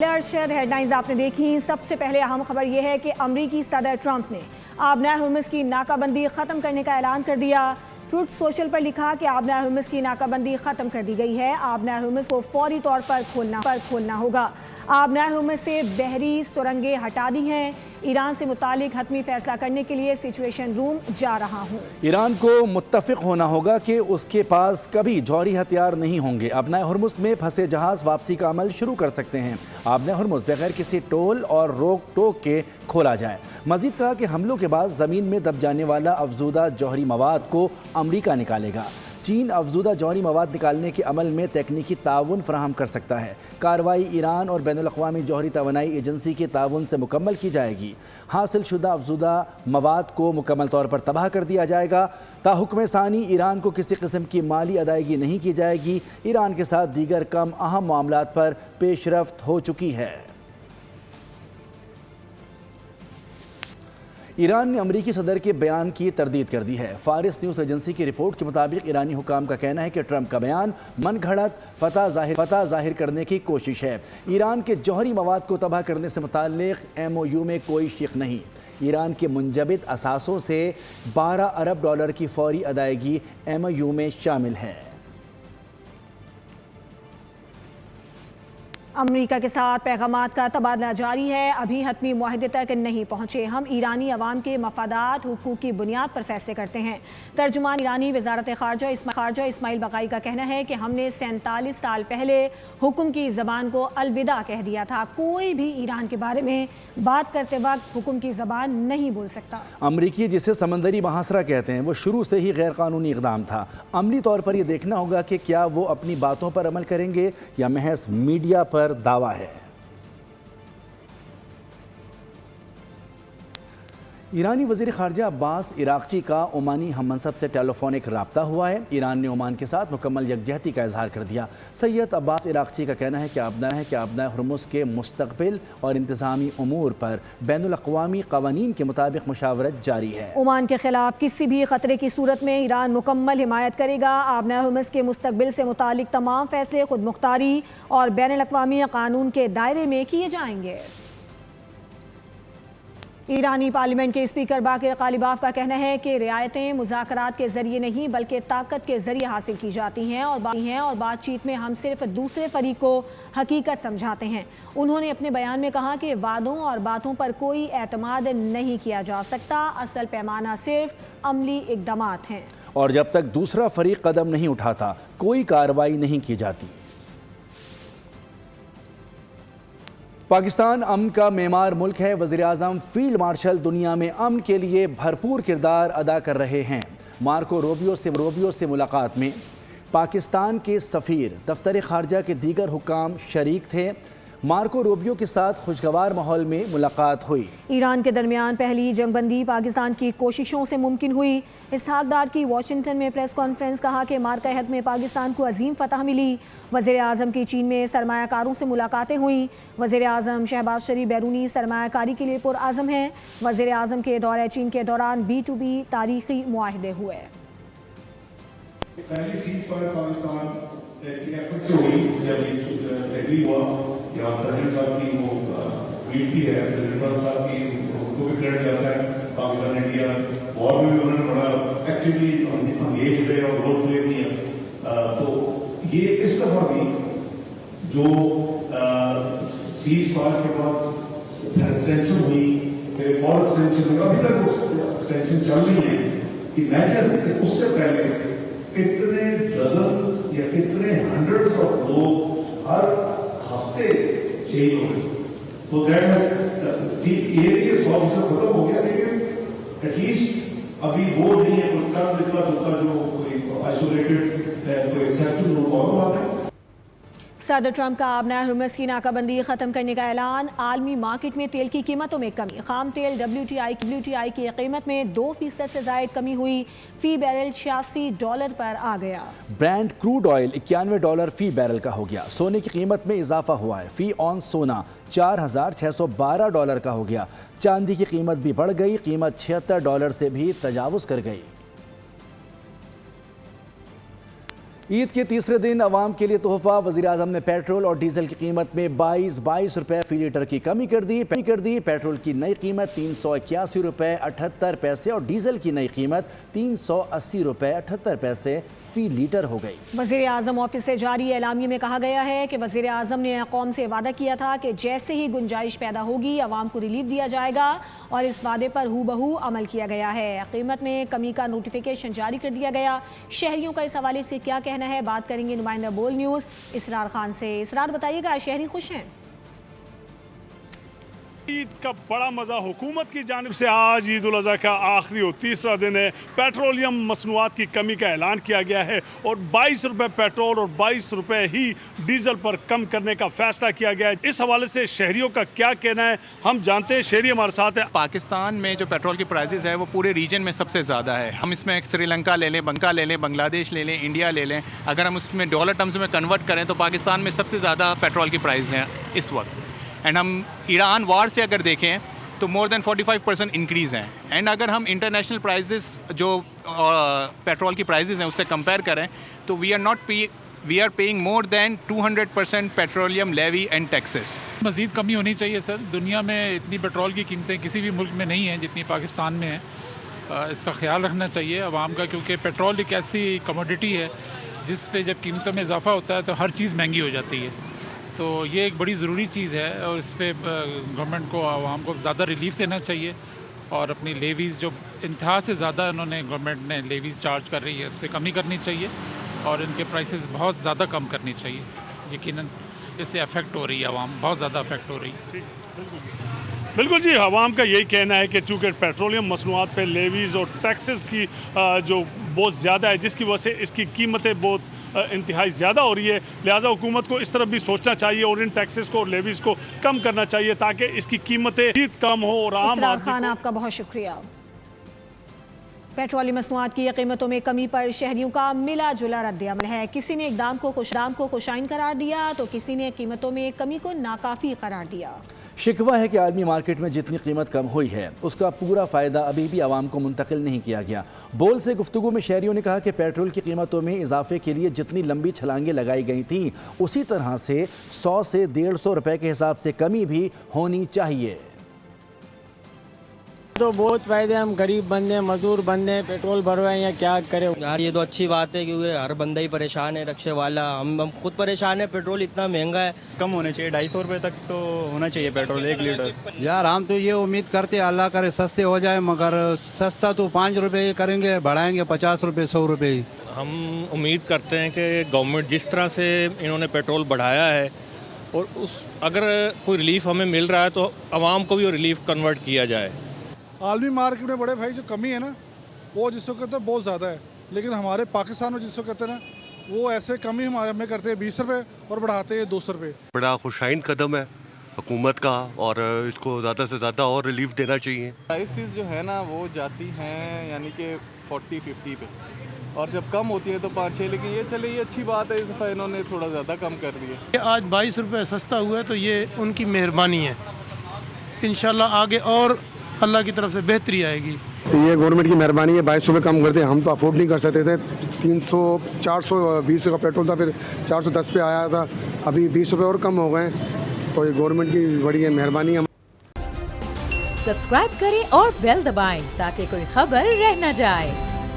शायद हेडलाइंस आपने देखी। सबसे पहले अहम खबर यह है कि अमरीकी सदर ट्रंप ने आबनार हुर्मुज़ की नाकाबंदी ख़त्म करने का ऐलान कर दिया। ट्रूथ सोशल पर लिखा कि आबनार हुर्मुज़ की नाकाबंदी ख़त्म कर दी गई है। आबनार हुर्मुज़ को फौरी तौर पर खोलना होगा। आबनार हुर्मुज़ से बहरी सुरंगें हटा दी हैं। ईरान से मुतालिक हतमी फैसला करने के लिए सिचुएशन रूम जा रहा हूँ। ईरान को मुत्तफ़िक होना होगा कि उसके पास कभी जौहरी हथियार नहीं होंगे। आबनार हुर्मुज़ में फंसे जहाज़ वापसी का अमल शुरू कर सकते हैं। आबनार हुर्मुज़ बगैर किसी टोल और रोक टोक के खोला जाए। मज़ीद कहा कि हमलों के बाद ज़मीन में दब जाने वाला अफजूदा जौहरी मवाद को अमरीका निकालेगा। चीन अफजूदा जौहरी मवाद निकालने के अमल में तकनीकी ताउन फराहम कर सकता है। कार्रवाई ईरान और बैनुल-अक़वामी जौहरी तवानाई एजेंसी के ताउन से मुकम्मल की जाएगी। हासिल शुदा अफजूदा मवाद को मुकम्मल तौर पर तबाह कर दिया जाएगा। ताहुक्म सानी ईरान को किसी किस्म की माली अदायगी नहीं की जाएगी। ईरान के साथ दीगर कम अहम मामलात पर पेशरफ्त हो चुकी है। ईरान ने अमरीकी सदर के बयान की तरदीद कर दी है। फारिस न्यूज़ एजेंसी की रिपोर्ट के मुताबिक ईरानी हुकाम का कहना है कि ट्रंप का बयान मन घड़त फतह जाहिर करने की कोशिश है। ईरान के जौहरी मवाद को तबाह करने से मुताल्लिक़ MOU में कोई शिक नहीं। ईरान के मुंजबित असासों से $12 अरब की फौरी अदायगी MOU में शामिल है। अमरीका के साथ पैगामात का तबादला जारी है। अभी हतमी मुआहदे तक नहीं पहुँचे। हम ईरानी अवाम के मफादात हुकूक की बुनियाद पर फैसले करते हैं। तर्जुमान ईरानी वज़ारत ख़ारजा इस्माइल बक़ाई का कहना है कि हमने 47 साल पहले हुक्म की ज़बान को अलविदा कह दिया था। कोई भी ईरान के बारे में बात करते वक्त हुक्म की ज़बान नहीं बोल सकता। अमरीकी जिसे समंदरी महासरा कहते हैं वो शुरू से ही गैर कानूनी इक़दाम था। अमली तौर पर यह देखना होगा कि क्या वो अपनी बातों पर अमल करेंगे या महज मीडिया पर दावा है। ईरानी वज़ीर ख़ारजा अब्बास इराक़ची का ओमानी हम मनसब से टेलीफोनिक रब्ता हुआ है। ईरान ने ओमान के साथ मुकम्मल यकजहती का इजहार कर दिया। सैयद अब्बास इराक़ची का कहना है कि आबनार हुर्मुज़ के मुस्तक़बिल और इंतज़ामी उमूर पर बैनुल-अक़वामी क़वानीन के मुताबिक मुशावरत जारी है। ओमान के खिलाफ किसी भी खतरे की सूरत में ईरान मुकम्मल हिमायत करेगा। आबनार हुर्मुज़ के मुस्तक़बिल से मुतालिक तमाम फैसले खुद मुख्तारी और बैनुल-अक़वामी कानून के दायरे में किए जाएंगे। ईरानी पार्लियामेंट के स्पीकर बाक़िर ग़ालिबाफ का कहना है कि रियायतें मुज़ाकरात के ज़रिए नहीं बल्कि ताकत के ज़रिए हासिल की जाती हैं और बातचीत में हम सिर्फ दूसरे फरीक को हकीकत समझाते हैं। उन्होंने अपने बयान में कहा कि वादों और बातों पर कोई एतमाद नहीं किया जा सकता। असल पैमाना सिर्फ अमली इक़दामात हैं और जब तक दूसरा फरीक कदम नहीं उठाता कोई कार्रवाई नहीं की जाती। पाकिस्तान अमन का मेमार मुल्क है। वज़ीर-ए-आज़म फील्ड मार्शल दुनिया में अमन के लिए भरपूर किरदार अदा कर रहे हैं। मार्को रूबियो से मुलाकात में पाकिस्तान के सफ़ीर, दफ्तर ख़ारजा के दीगर हुकाम शरीक थे। मार्को रूबियो के साथ खुशगवार माहौल में मुलाकात हुई। ईरान के दरमियान पहली जंगबंदी पाकिस्तान की कोशिशों से मुमकिन हुई। इसहाक डार की वाशिंगटन में प्रेस कॉन्फ्रेंस कहा कि मार्का अहद में पाकिस्तान को अजीम फतह मिली। वज़ीर-ए-आज़म की चीन में सरमायाकारों से मुलाकातें हुई। वज़ीर-ए-आज़म शहबाज शरीफ बैरूनी सरमायाकारी के लिए पुरअज़म हैं। वज़ीर-ए-आज़म के दौरे चीन के दौरान B2B तारीखी मुआहदे हुए। की है साहब की उनको भी क्रेडिट जाता है। पाकिस्तान इंडिया वॉर में भी उन्होंने बड़ा एक्टिवली एंगेज रहे और रोल प्ले किया। तो ये इस दफा भी जो सीज फायर के बाद सेंशन हुई फिर और सेंशन अभी तक सेंशन चल रही है कि मैं कहता कि उससे पहले कितने डजन या कितने हंड्रेड्स ऑफ लोग हर हफ्ते शहीद हो गए। तो ये 100% खत्म हो गया, लेकिन एटलीस्ट अभी वो नहीं है कोई जो कोई आइसोलेटेड कोई एक्सेप्शन और बात है। सदर ट्रंप का आबनार हुर्मुज़ की नाकाबंदी ख़त्म करने का ऐलान। आलमी मार्केट में तेल की कीमतों में कमी। खाम तेल WTI की कीमत में 2% से ज़ायद कमी हुई। फ़ी बैरल $86 पर आ गया। ब्रांड क्रूड ऑयल $91 फ़ी बैरल का हो गया। सोने की कीमत में इजाफा हुआ है। फ़ी ऑन सोना $4,612 का हो गया। चांदी की कीमत भी बढ़ गई। कीमत $76 से भी तजावुज़ कर गई। عید کے تیسرے دن عوام کے لیے تحفہ، وزیر اعظم نے پیٹرول اور ڈیزل کی قیمت میں 22 روپے فی لیٹر کی کمی کر دی۔ پیٹرول کی نئی قیمت 381 روپے 78 پیسے اور ڈیزل کی نئی قیمت 380 روپے 78 پیسے فی لیٹر ہو گئی۔ وزیر اعظم آفس سے جاری اعلامیے میں کہا گیا ہے کہ وزیر اعظم نے قوم سے وعدہ کیا تھا کہ جیسے ہی گنجائش پیدا ہوگی عوام کو ریلیف دیا جائے گا اور اس وعدے پر ہو بہو عمل کیا گیا ہے۔ قیمت میں کمی کا نوٹیفیکیشن جاری کر دیا گیا۔ شہریوں کا اس حوالے سے کیا کہنا ہے، بات کریں گے نمائندہ بول نیوز اسرار خان سے۔ اسرار بتائیے گا، شہری خوش ہیں؟ عید کا بڑا مزہ حکومت کی جانب سے آج عید الاضحیٰ کا آخری اور تیسرا دن ہے۔ پیٹرولیم مصنوعات کی کمی کا اعلان کیا گیا ہے اور 22 روپے پیٹرول اور 22 روپے ہی ڈیزل پر کم کرنے کا فیصلہ کیا گیا ہے۔ اس حوالے سے شہریوں کا کیا کہنا ہے ہم جانتے ہیں، شہری ہمارے ساتھ ہیں۔ پاکستان میں جو پیٹرول کی پرائزز ہے وہ پورے ریجن میں سب سے زیادہ ہے۔ ہم اس میں سری لنکا لے لیں، بنکا لے لیں، بنگلہ دیش لے لیں، انڈیا لے لیں، اگر ہم اس میں ڈالر ٹرمز میں کنورٹ کریں تو پاکستان میں سب سے زیادہ پیٹرول کی پرائز ہیں اس وقت۔ اینڈ ہم ایران وار سے اگر دیکھیں تو مور دین 45% انکریز ہیں۔ اینڈ اگر ہم انٹرنیشنل پرائزز جو پیٹرول کی پرائزز ہیں اس سے کمپیئر کریں تو we are paying more than 200% petroleum levy and taxes. مزید کمی ہونی چاہیے سر، دنیا میں اتنی پیٹرول کی قیمتیں کسی بھی ملک میں نہیں ہیں جتنی پاکستان میں ہیں۔ اس کا خیال رکھنا چاہیے عوام کا، کیونکہ پیٹرول ایک ایسی کموڈٹی ہے جس پہ جب قیمتوں میں اضافہ ہوتا ہے تو ہر چیز مہنگی ہو جاتی ہے، تو یہ ایک بڑی ضروری چیز ہے اور اس پہ گورنمنٹ کو عوام کو زیادہ ریلیف دینا چاہیے اور اپنی لیویز جو انتہا سے زیادہ انہوں نے گورنمنٹ نے لیویز چارج کر رہی ہے اس پہ کمی کرنی چاہیے اور ان کے پرائسز بہت زیادہ کم کرنی چاہیے۔ یقیناً اس سے افیکٹ ہو رہی ہے عوام، بہت زیادہ افیکٹ ہو رہی ہے۔ بالکل جی، عوام کا یہی کہنا ہے کہ چونکہ پیٹرولیم مصنوعات پہ لیویز اور ٹیکسز کی جو بہت زیادہ ہے جس کی وجہ سے اس کی قیمتیں بہت انتہائی زیادہ ہو رہی ہے، لہٰذا حکومت کو اس طرف بھی سوچنا چاہیے اور ان ٹیکسز کو اور لیویز کو کم کرنا چاہیے تاکہ اس کی قیمتیں کم ہو اور عام اسرار خان آپ کا بہت شکریہ۔ پیٹرولی مصنوعات کی قیمتوں میں کمی پر شہریوں کا ملا جلا رد عمل ہے۔ کسی نے اقدام کو خوشائن قرار دیا تو کسی نے قیمتوں میں کمی کو ناکافی قرار دیا۔ شکوہ ہے کہ عالمی مارکیٹ میں جتنی قیمت کم ہوئی ہے اس کا پورا فائدہ ابھی بھی عوام کو منتقل نہیں کیا گیا۔ بول سے گفتگو میں شہریوں نے کہا کہ پیٹرول کی قیمتوں میں اضافے کے لیے جتنی لمبی چھلانگیں لگائی گئی تھیں اسی طرح سے 100 سے 150 روپے کے حساب سے کمی بھی ہونی چاہیے۔ تو بہت فائدے، ہم غریب بندے مزدور بندے پیٹرول بھروائیں یا کیا کریں یار، یہ تو اچھی بات ہے کیونکہ ہر بندہ ہی پریشان ہے، رکشے والا، ہم خود پریشان ہیں، پیٹرول اتنا مہنگا ہے۔ کم ہونے چاہیے، 250 روپے تک تو ہونا چاہیے پیٹرول 1 لیٹر۔ یار ہم تو یہ امید کرتے ہیں اللہ کرے سستے ہو جائے، مگر سستا تو 5 روپے ہی کریں گے، بڑھائیں گے 50 روپے 100 روپے ہی۔ ہم امید کرتے ہیں کہ گورنمنٹ جس طرح سے انہوں نے پیٹرول بڑھایا ہے اور اگر کوئی ریلیف ہمیں مل رہا ہے تو عوام کو بھی ریلیف کنورٹ کیا جائے۔ عالمی مارکیٹ میں بڑے بھائی جو کمی ہے نا وہ جس کو کہتے ہیں بہت زیادہ ہے، لیکن ہمارے پاکستان میں جس کو کہتے ہیں نا وہ ایسے کمی ہمیں کرتے ہیں 20 روپے اور بڑھاتے ہیں 200 روپے۔ بڑا خوشائن قدم ہے حکومت کا اور اس کو زیادہ سے زیادہ اور ریلیف دینا چاہیے۔ پرائسز جو ہے نا وہ جاتی ہیں یعنی کہ 40-50 پہ اور جب کم ہوتی ہے تو 5-6، لیکن یہ چلے یہ اچھی بات ہے، اس دفعہ انہوں نے تھوڑا زیادہ کم کر دیا۔ آج 22 روپے سستا ہوا ہے تو یہ ان کی مہربانی ہے، انشاءاللہ آگے اور اللہ کی طرف سے بہتری آئے گی۔ یہ گورنمنٹ کی مہربانی ہے، 22 روپے کم کرتے ہیں، ہم تو افورڈ نہیں کر سکتے تھے۔ 420 کا پیٹرول تھا، پھر 410 پہ آیا تھا، ابھی 20 روپے اور کم ہو گئے، تو یہ گورنمنٹ کی بڑی مہربانی ہے۔ سبسکرائب کریں اور بیل دبائیں تاکہ کوئی خبر رہ نہ جائے۔